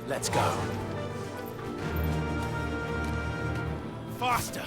Let's go. Faster!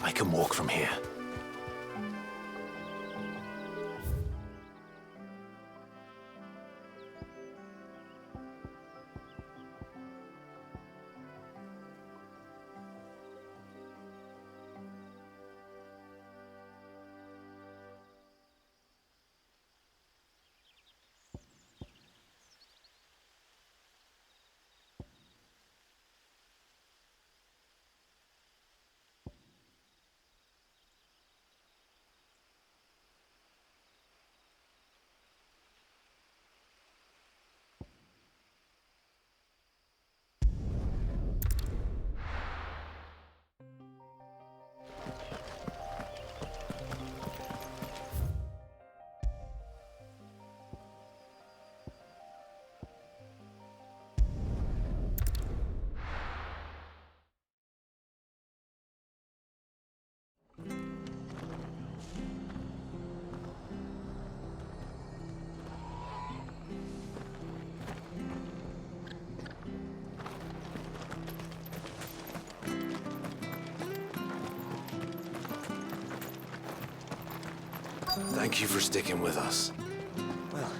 I can walk from here. Thank you for sticking with us. Well,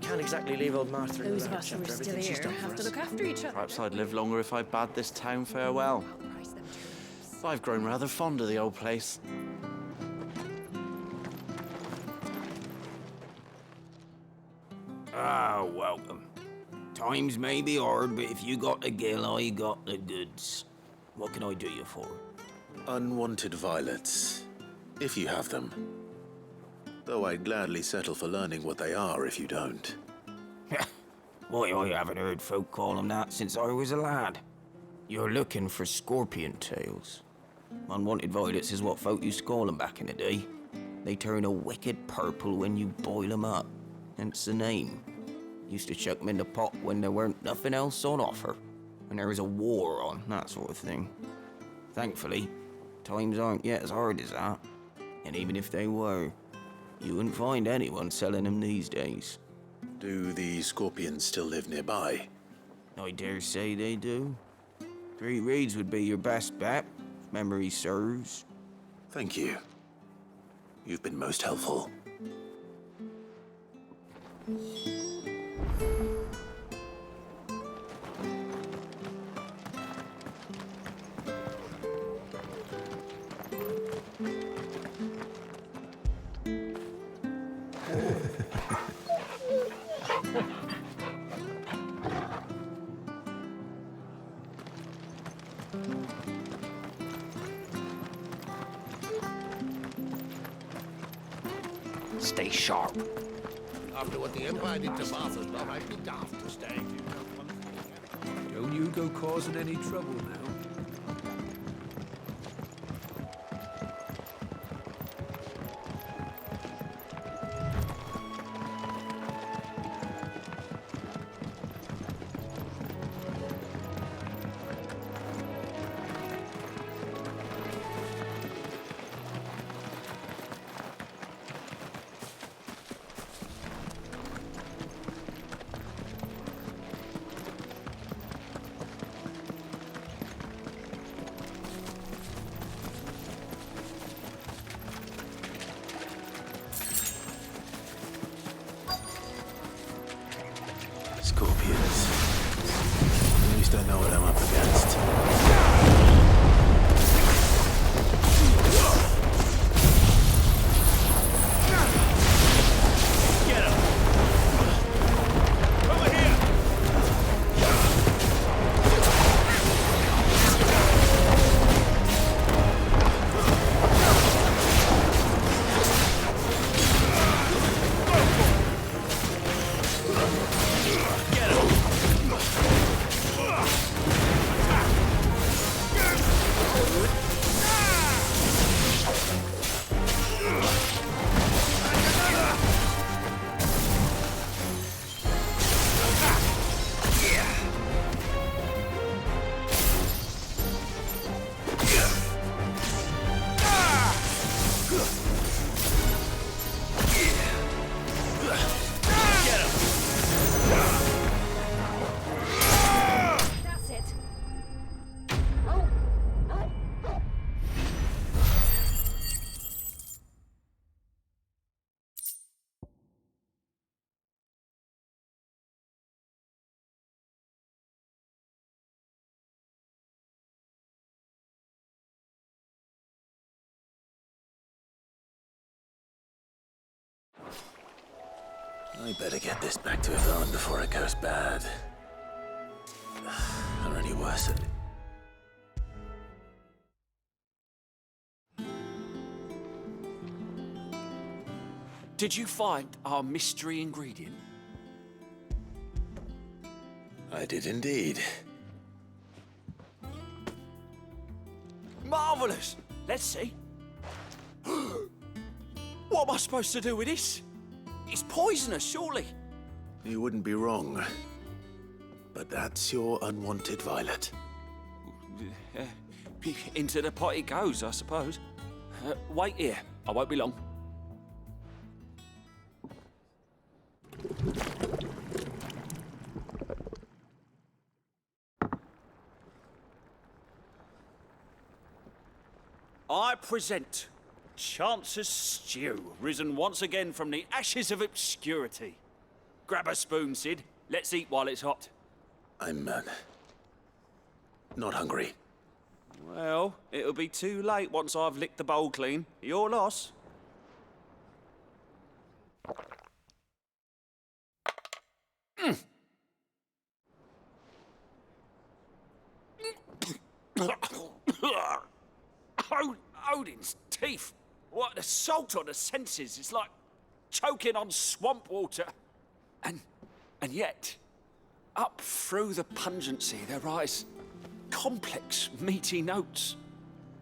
can't exactly leave old Martha in Those the of lurch us who are after still everything she's here done for have to us. look after each other. Perhaps I'd live longer if I bade this town farewell. I'll price them turnips. I've grown rather fond of the old place. Ah, welcome. Times may be hard, but if you got the gill, I got the goods. What can I do you for? Unwanted violets, if you have them. Though I'd gladly settle for learning what they are if you don't. Why, I haven't heard folk call them that since I was a lad. You're looking for scorpion tails. Unwanted violets is what folk used to call them back in the day. They turn a wicked purple when you boil them up, hence the name. Used to chuck them in the pot when there weren't nothing else on offer. when there is a war on, that sort of thing. Thankfully, times aren't yet as hard as that. And even if they were, you wouldn't find anyone selling them these days. Do the Scorpions still live nearby? I dare say they do. Three Reeds would be your best bet, if memory serves. Thank you. You've been most helpful. Stay sharp. After what the Empire did to Martha's lot, I'd be daft to stay. Don't you go causing any trouble now. Scorpions. At least I know what I'm up against. That's it. I better get this back to Yvonne before it goes bad. Or any worse. Did you find our mystery ingredient? I did indeed. Marvelous! Let's see. What am I supposed to do with this? It's poisonous, surely. You wouldn't be wrong. But that's your unwanted violet. Into the pot it goes, I suppose. Wait here. I won't be long. I present Chance's Stew, risen once again from the ashes of obscurity. Grab a spoon, Sid. Let's eat while it's hot. I'm, not hungry. Well, it'll be too late once I've licked the bowl clean. Your loss. Odin's teeth. What the salt on the senses. It's like choking on swamp water. And yet, up through the pungency, there rise complex, meaty notes.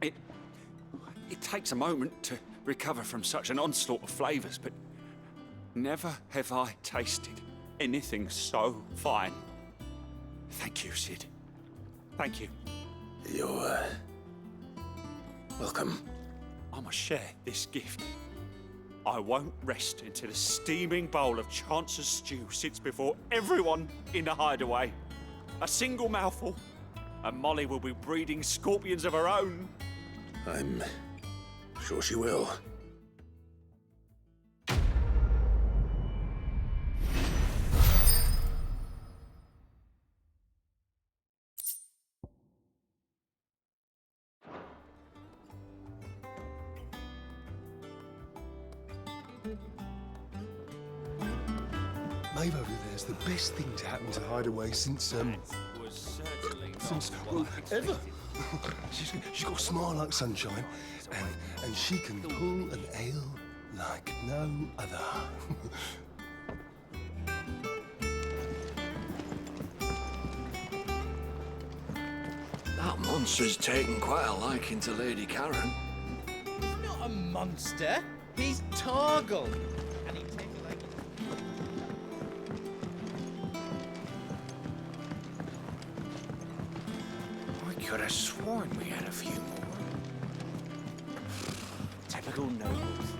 It takes a moment to recover from such an onslaught of flavors, but never have I tasted anything so fine. Thank you, Sid. Thank you. You're welcome. I must share this gift. I won't rest until a steaming bowl of Chance's stew sits before everyone in the hideaway. A single mouthful, and Molly will be breeding scorpions of her own. I'm sure she will. Maeve over there's the best thing to happen to Hideaway since, Was certainly not since, what well, I ever. expected. she's got a smile like sunshine, and she can pull an ale like no other. That monster's taken quite a liking to Lady Karen. He's not a monster. He's Torgal. And he takes a like. I could have sworn we had a few more. Typical nobles.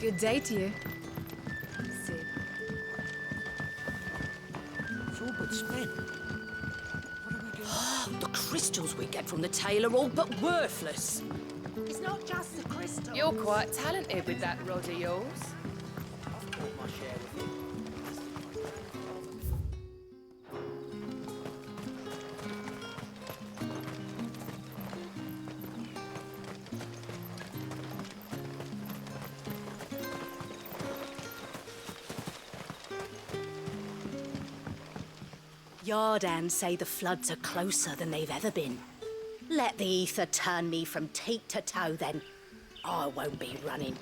Good day to you. See. It's all but spent. What do we do? The crystals we get from the tail are all but worthless. It's not just the crystal. You're quite talented with that rod of yours. I've bought my share with it. Yardan say the floods are closer than they've ever been. Let the ether turn me from teat to toe then. I won't be running.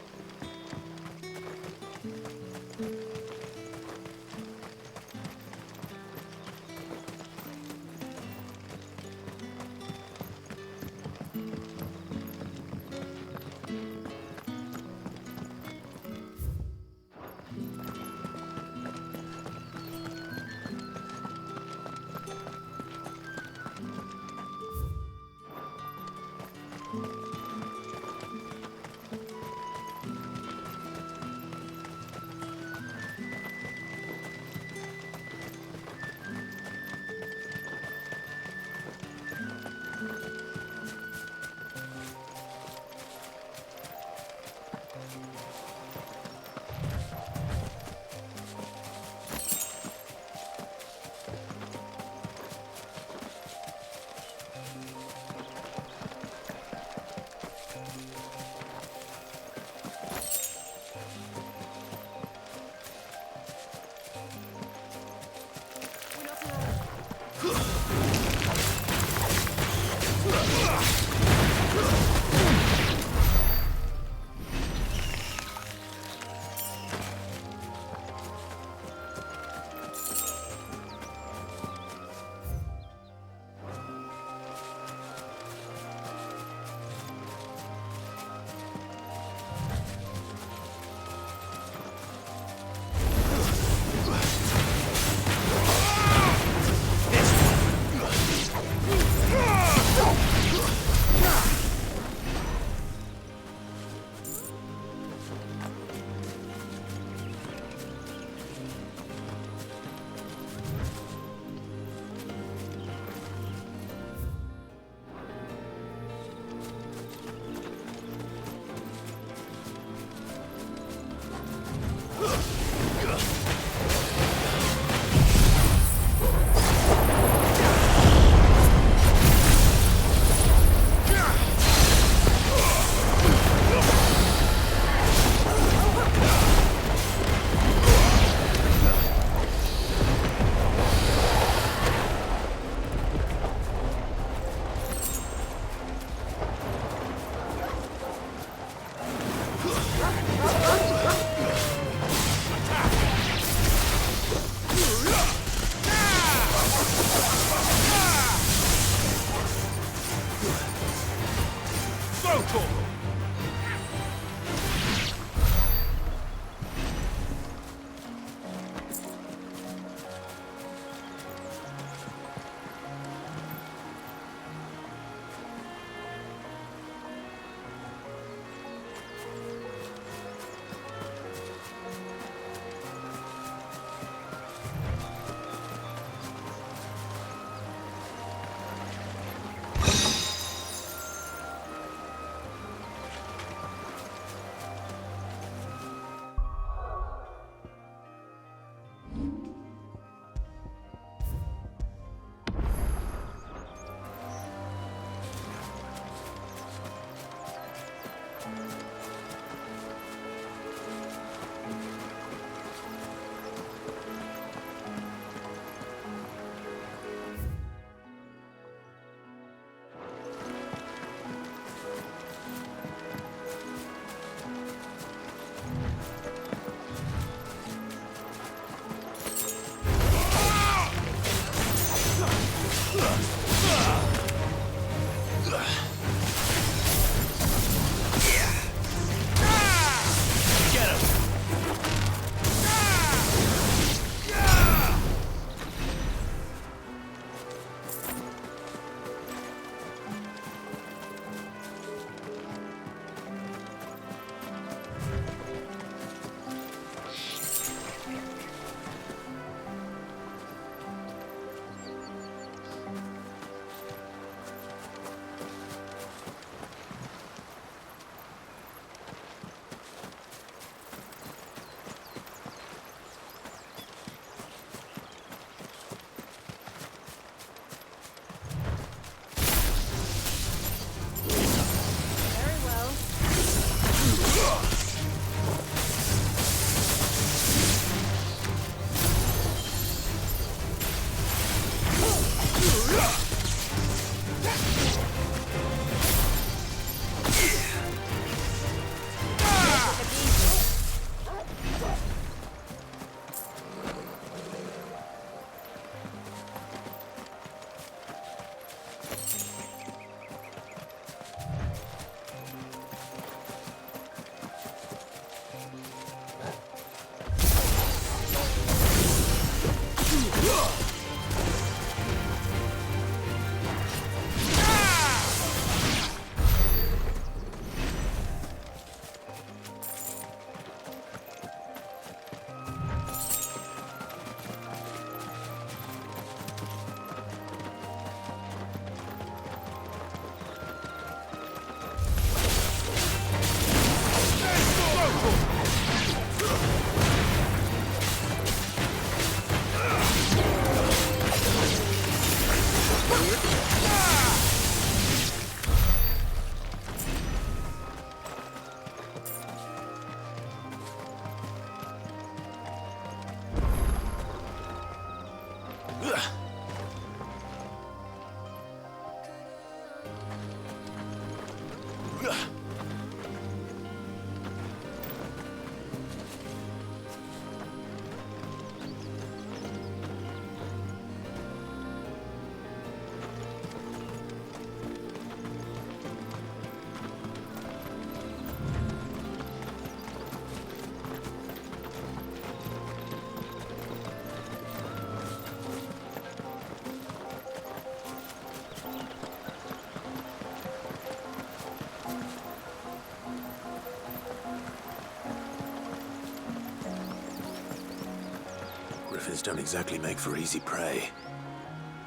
Miners don't exactly make for easy prey.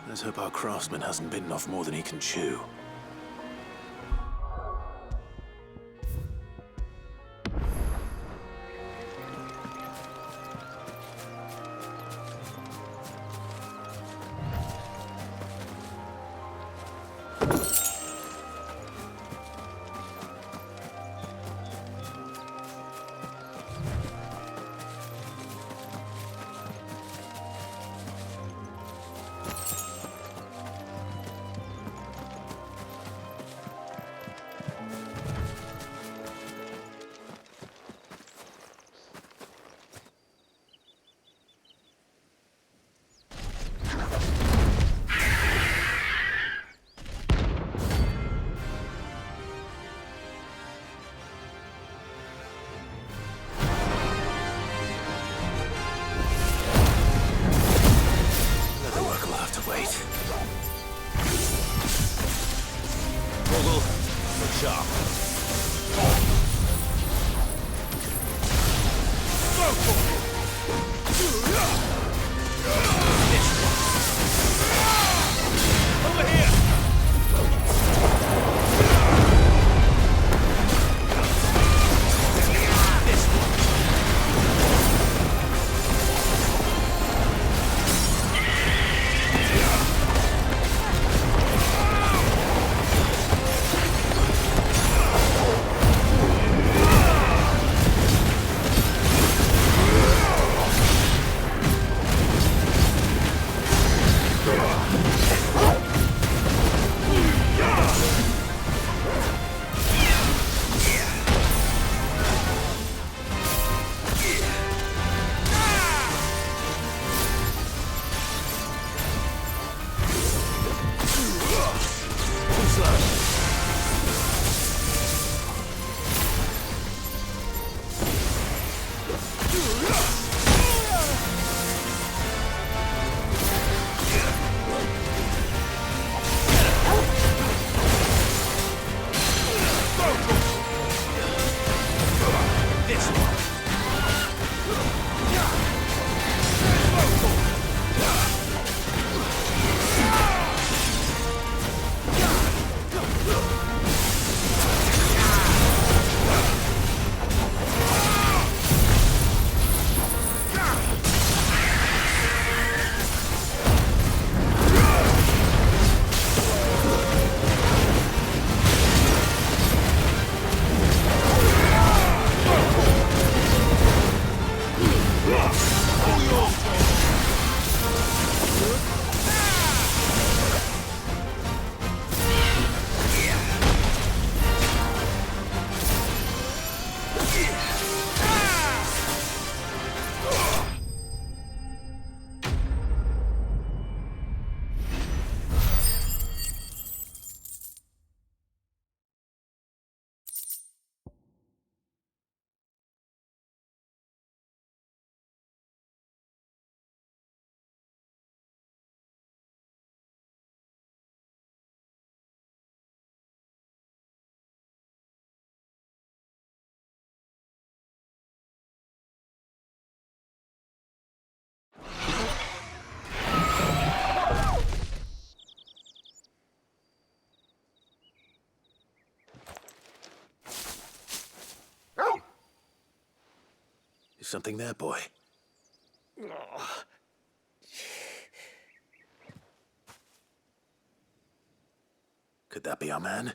Let's hope our craftsman hasn't bitten off more than he can chew. Is something there, boy? Could that be our man?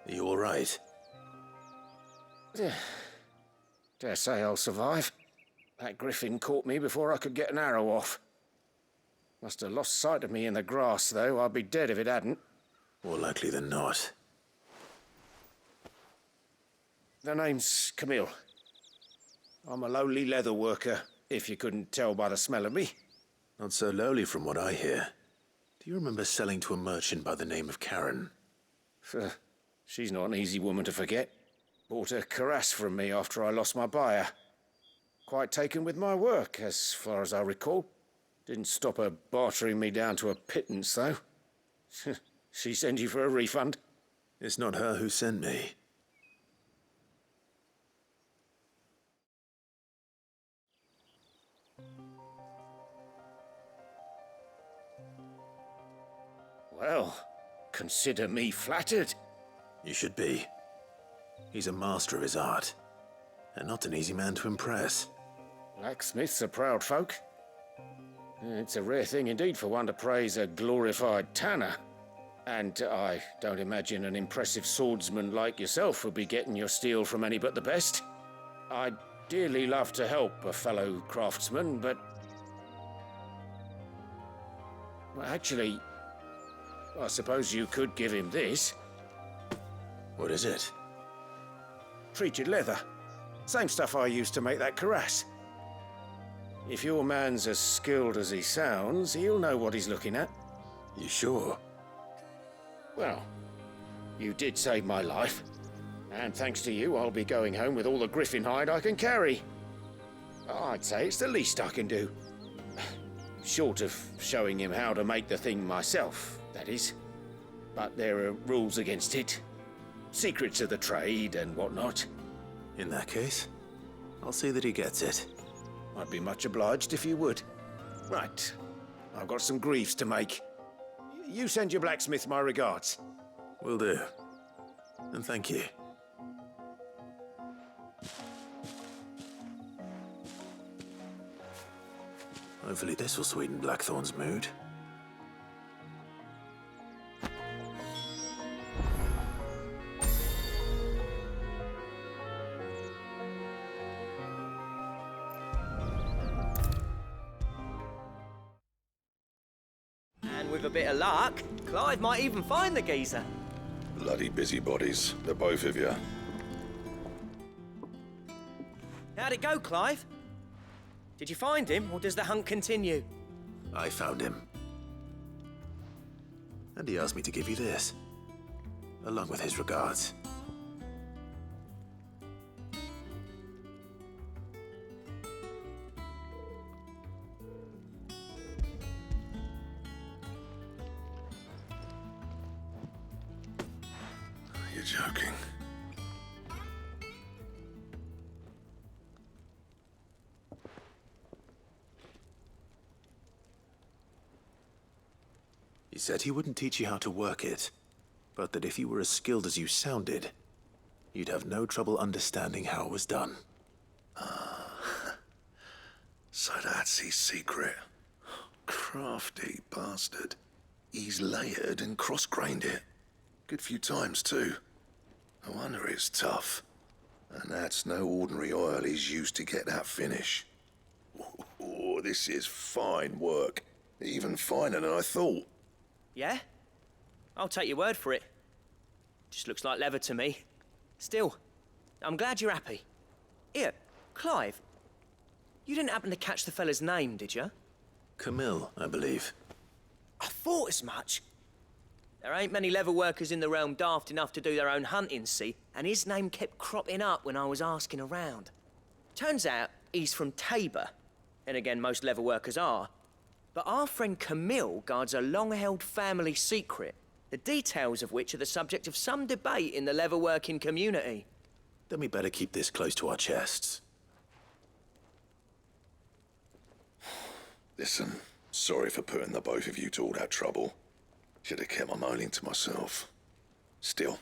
Are you all right? Dare say I'll survive. That griffin caught me before I could get an arrow off. Must have lost sight of me in the grass, though. I'd be dead if it hadn't. More likely than not. The name's Camille. I'm a lowly leather worker, if you couldn't tell by the smell of me. Not so lowly from what I hear. Do you remember selling to a merchant by the name of Karen? She's not an easy woman to forget. Bought a cuirass from me after I lost my buyer. Quite taken with my work, as far as I recall. Didn't stop her bartering me down to a pittance, though. She sent you for a refund? It's not her who sent me. Well, consider me flattered. You should be. He's a master of his art, and not an easy man to impress. Blacksmiths are proud folk. It's a rare thing indeed for one to praise a glorified tanner. And I don't imagine an impressive swordsman like yourself would be getting your steel from any but the best. I'd dearly love to help a fellow craftsman, but... Well, actually, I suppose you could give him this. What is it? Treated leather. Same stuff I used to make that cuirass. If your man's as skilled as he sounds, he'll know what he's looking at. You sure? Well, you did save my life. And thanks to you, I'll be going home with all the griffin hide I can carry. I'd say it's the least I can do. Short of showing him how to make the thing myself, that is. But there are rules against it. Secrets of the trade and whatnot. In that case, I'll see that he gets it. I'd be much obliged if you would. Right. I've got some greaves to make. You send your blacksmith my regards. Will do. And thank you. Hopefully this will sweeten Blackthorn's mood. And with a bit of luck, Clive might even find the geezer. Bloody busybodies, the both of you. How'd it go, Clive? Did you find him, or does the hunt continue? I found him. And he asked me to give you this, along with his regards. You're joking. He said he wouldn't teach you how to work it, but that if you were as skilled as you sounded, you'd have no trouble understanding how it was done. So that's his secret. Crafty bastard. He's layered and cross-grained it. Good few times, too. No wonder it's tough. And that's no ordinary oil he's used to get that finish. Oh, this is fine work. Even finer than I thought. Yeah? I'll take your word for it. Just looks like leather to me. Still, I'm glad you're happy. Here, Clive, you didn't happen to catch the fella's name, did you? Camille, I believe. I thought as much. There ain't many leather workers in the realm daft enough to do their own hunting, see? And his name kept cropping up when I was asking around. Turns out he's from Tabor. And again, most leather workers are. But our friend Camille guards a long-held family secret, the details of which are the subject of some debate in the leather-working community. Then we better keep this close to our chests. Listen, sorry for putting the both of you to all that trouble. Should have kept my moaning to myself. Still,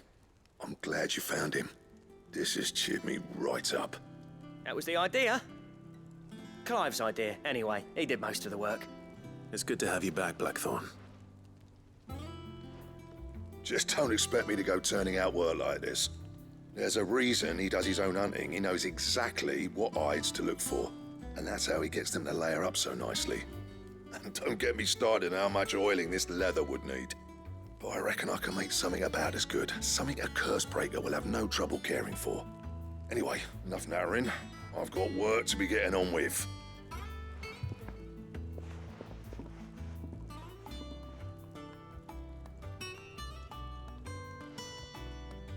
I'm glad you found him. This has cheered me right up. That was the idea. Clive's idea, anyway. He did most of the work. It's good to have you back, Blackthorn. Just don't expect me to go turning out work like this. There's a reason he does his own hunting. He knows exactly what hides to look for. And that's how he gets them to layer up so nicely. And don't get me started on how much oiling this leather would need. But I reckon I can make something about as good. Something a Cursebreaker will have no trouble caring for. Anyway, enough nattering. I've got work to be getting on with.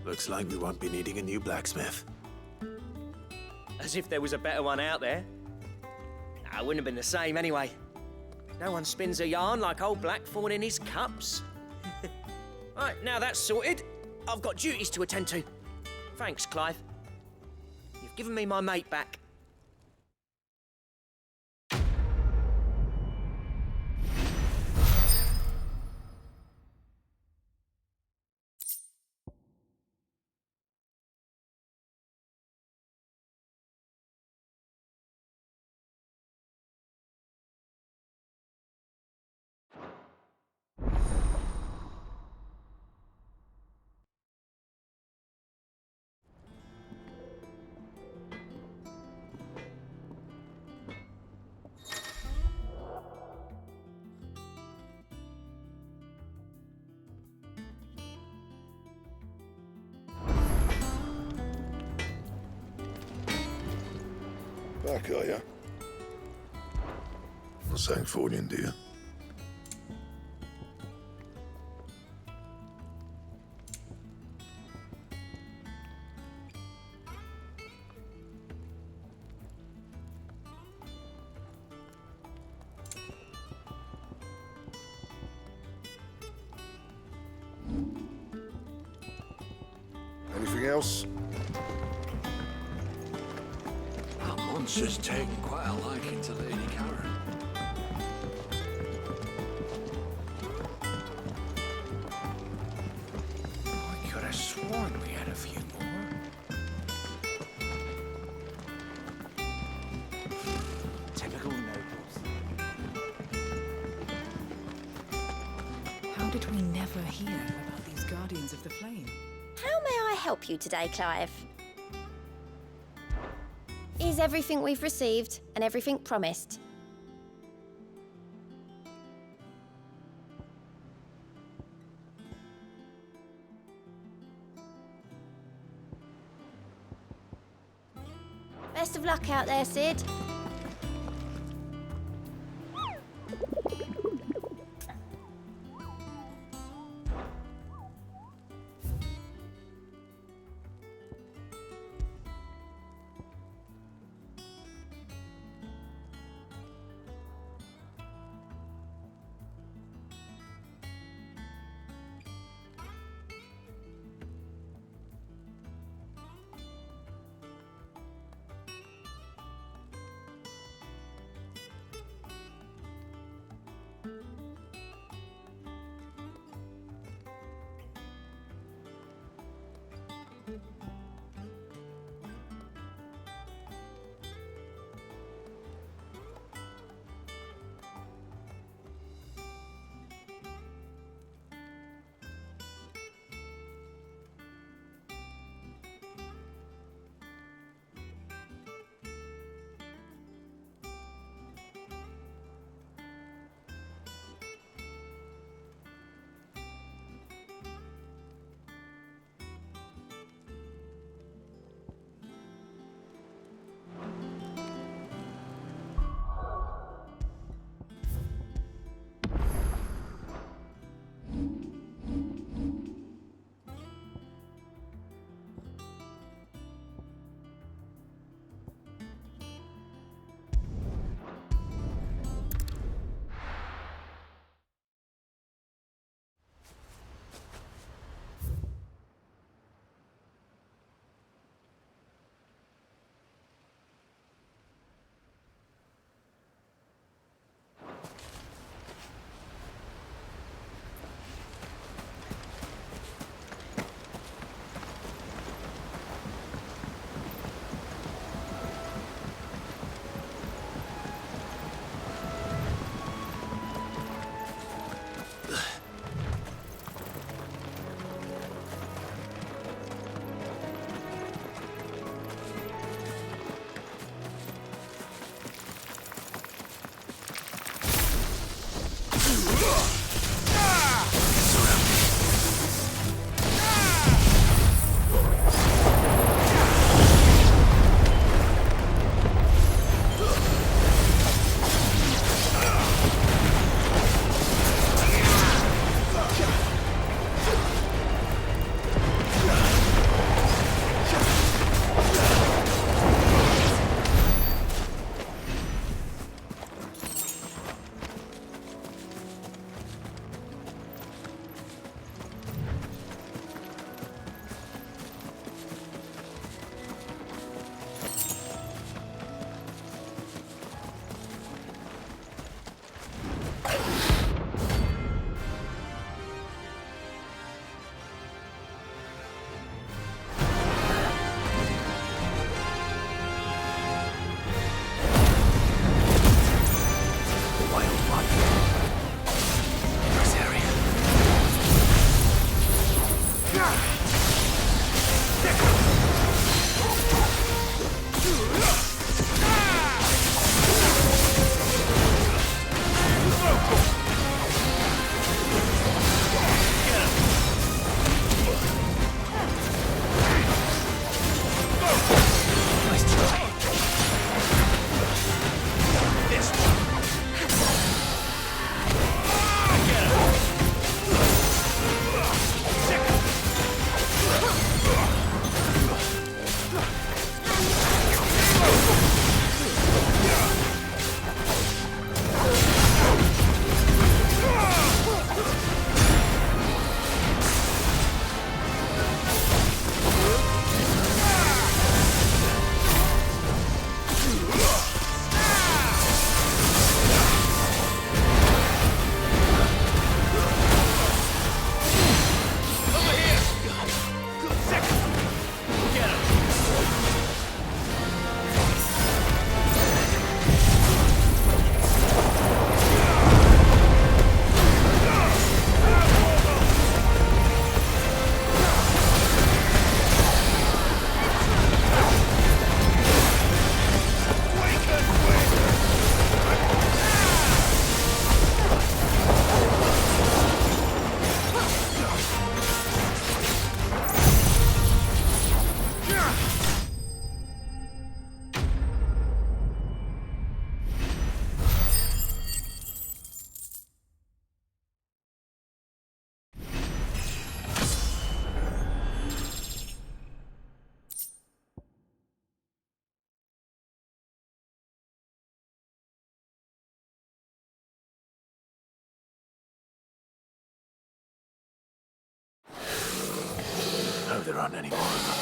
Looks like we won't be needing a new blacksmith. As if there was a better one out there. Nah, it wouldn't have been the same anyway. No one spins a yarn like old Blackthorn in his cups. Right, now that's sorted, I've got duties to attend to. Thanks, Clive. You've given me my mate back. Back, are ya? Not saying for you, dear. Anything else? That monster's taken quite a liking to Lady Karen. I could have sworn we had a few more. Typical nobles. How did we never hear about these Guardians of the Flame? How may I help you today, Clive? Is everything we've received and everything promised? Best of luck out there, Sid. there aren't any more of them.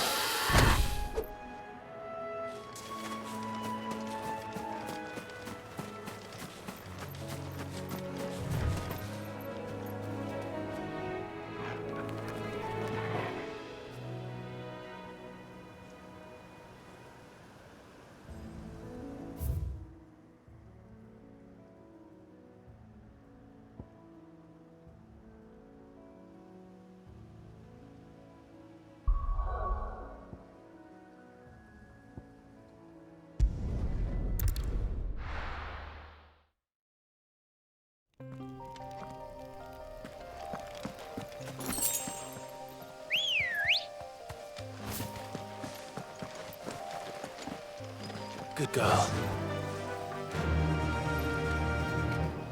Good girl.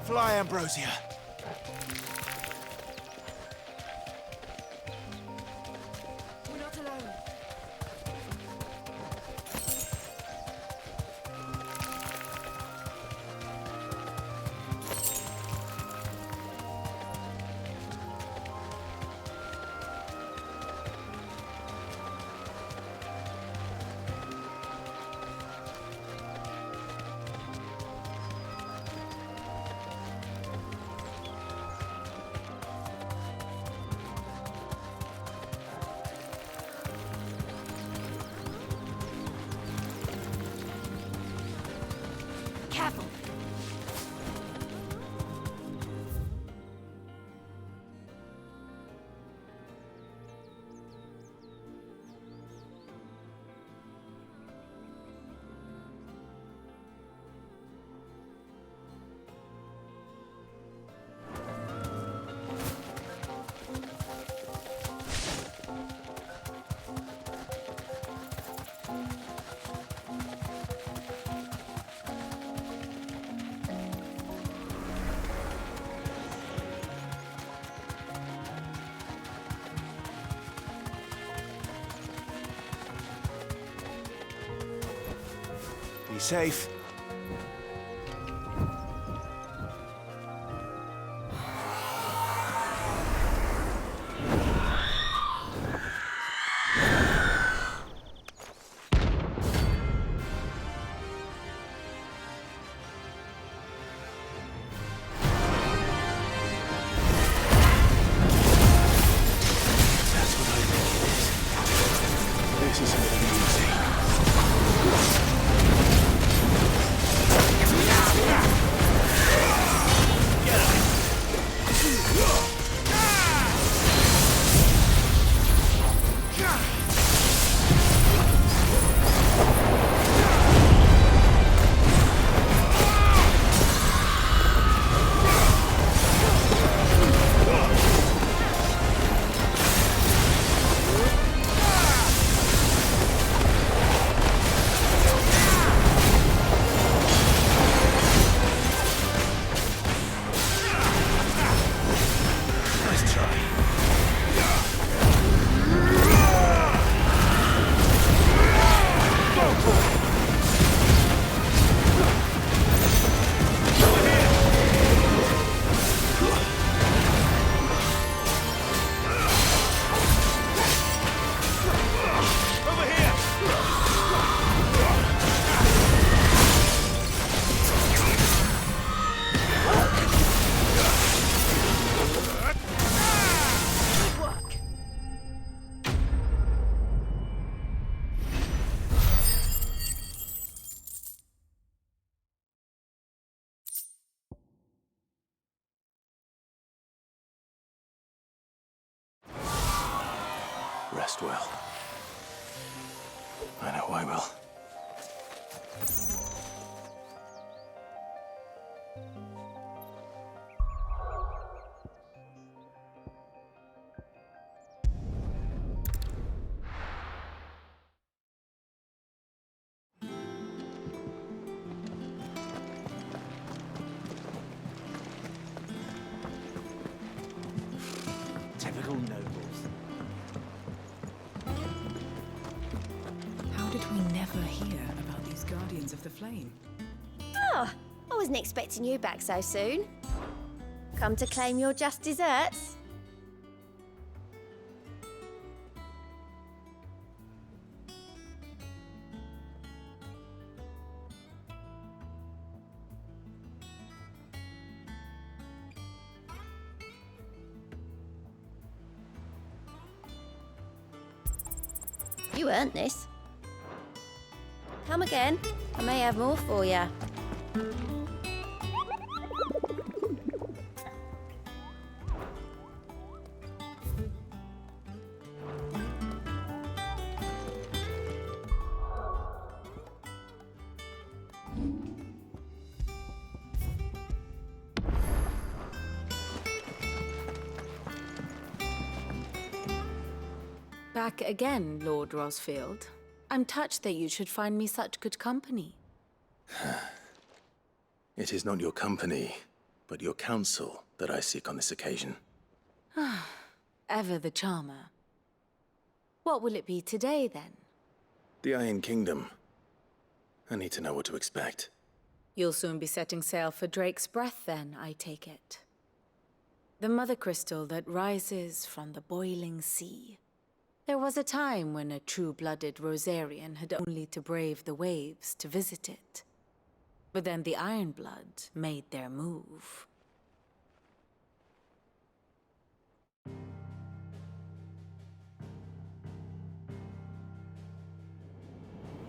Fly, Ambrosia. We're not alone. Careful. Be safe. That's what I think it is. This isn't gonna be easy. Rest well. I know I will. Typical nobles. How did we never hear about these Guardians of the Flame? Oh, I wasn't expecting you back so soon. Come to claim your just desserts? You earned this. Come again. I may have more for you. Back again, Lord Rosfield. I'm touched that you should find me such good company. It is not your company, but your counsel that I seek on this occasion. Ever the charmer. What will it be today, then? The Iron Kingdom. I need to know what to expect. You'll soon be setting sail for Drake's Breath, then, I take it. The mother crystal that rises from the boiling sea. There was a time when a true-blooded Rosarian had only to brave the waves to visit it. But then the Ironblood made their move.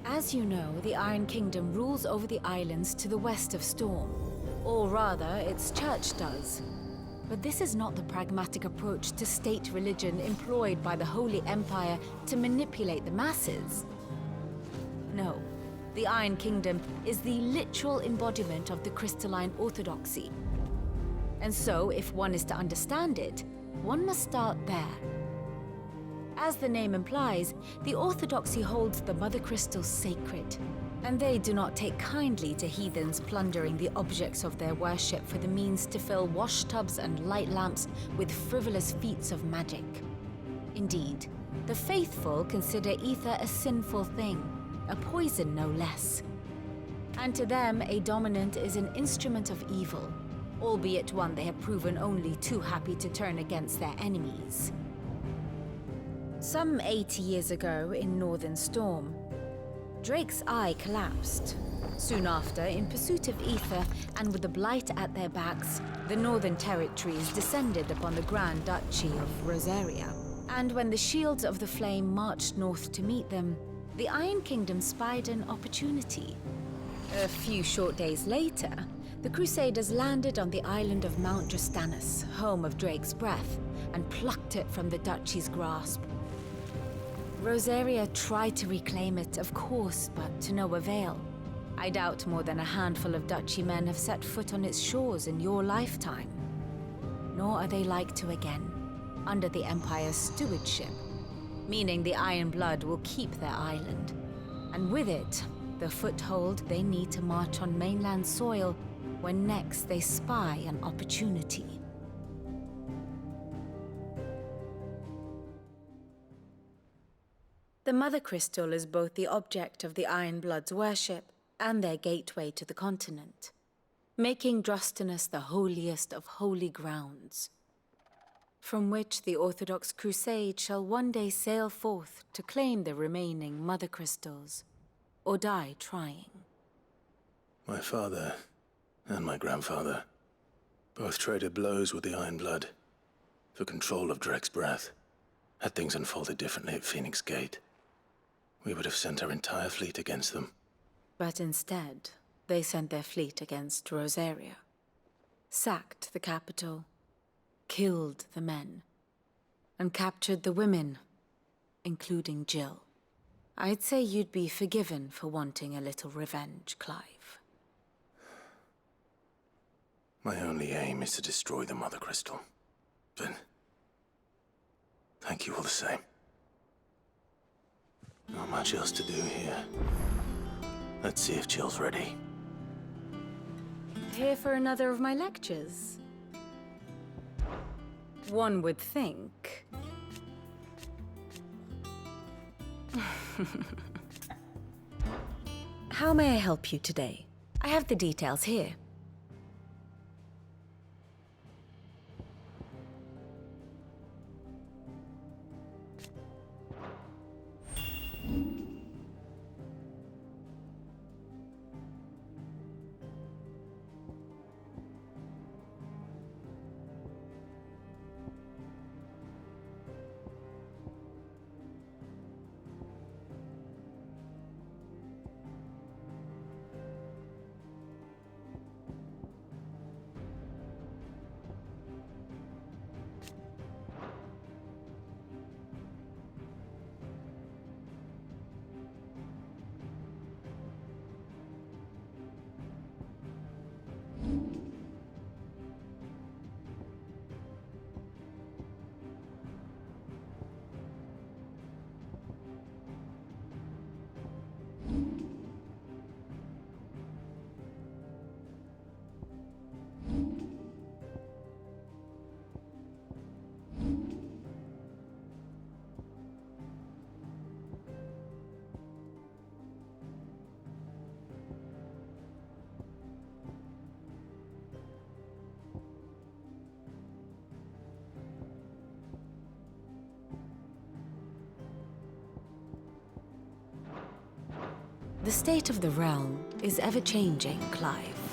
As you know, the Iron Kingdom rules over the islands to the west of Storm. Or rather, its church does. But this is not the pragmatic approach to state religion employed by the Holy Empire to manipulate the masses. No, the Iron Kingdom is the literal embodiment of the crystalline orthodoxy. And so, if one is to understand it, one must start there. As the name implies, the orthodoxy holds the Mother Crystals sacred, and they do not take kindly to heathens plundering the objects of their worship for the means to fill washtubs and light lamps with frivolous feats of magic. Indeed, the faithful consider ether a sinful thing, a poison no less. And to them, a dominant is an instrument of evil, albeit one they have proven only too happy to turn against their enemies. Some 80 years ago in Northern Storm, Drake's eye collapsed. Soon after, in pursuit of ether and with the Blight at their backs, the Northern Territories descended upon the Grand Duchy of Rosaria. And when the Shields of the Flame marched north to meet them, the Iron Kingdom spied an opportunity. A few short days later, the Crusaders landed on the island of Mount Drastanus, home of Drake's Breath, and plucked it from the Duchy's grasp. Rosaria tried to reclaim it, of course, but to no avail. I doubt more than a handful of Duchy men have set foot on its shores in your lifetime. Nor are they like to again, under the Empire's stewardship, meaning the Iron Blood will keep their island. And with it, the foothold they need to march on mainland soil when next they spy an opportunity. The Mother Crystal is both the object of the Iron Blood's worship and their gateway to the continent, making Drastanus the holiest of holy grounds, from which the Orthodox Crusade shall one day sail forth to claim the remaining Mother Crystals, or die trying. My father and my grandfather both traded blows with the Iron Blood for control of Drake's Breath. Had things unfolded differently at Phoenix Gate, we would have sent our entire fleet against them. But instead, they sent their fleet against Rosaria, sacked the capital, killed the men, and captured the women, including Jill. I'd say you'd be forgiven for wanting a little revenge, Clive. My only aim is to destroy the Mother Crystal. But thank you all the same. Not much else to do here. Let's see if Jill's ready. Here for another of my lectures? One would think. How may I help you today? I have the details here. The state of the realm is ever-changing, Clive.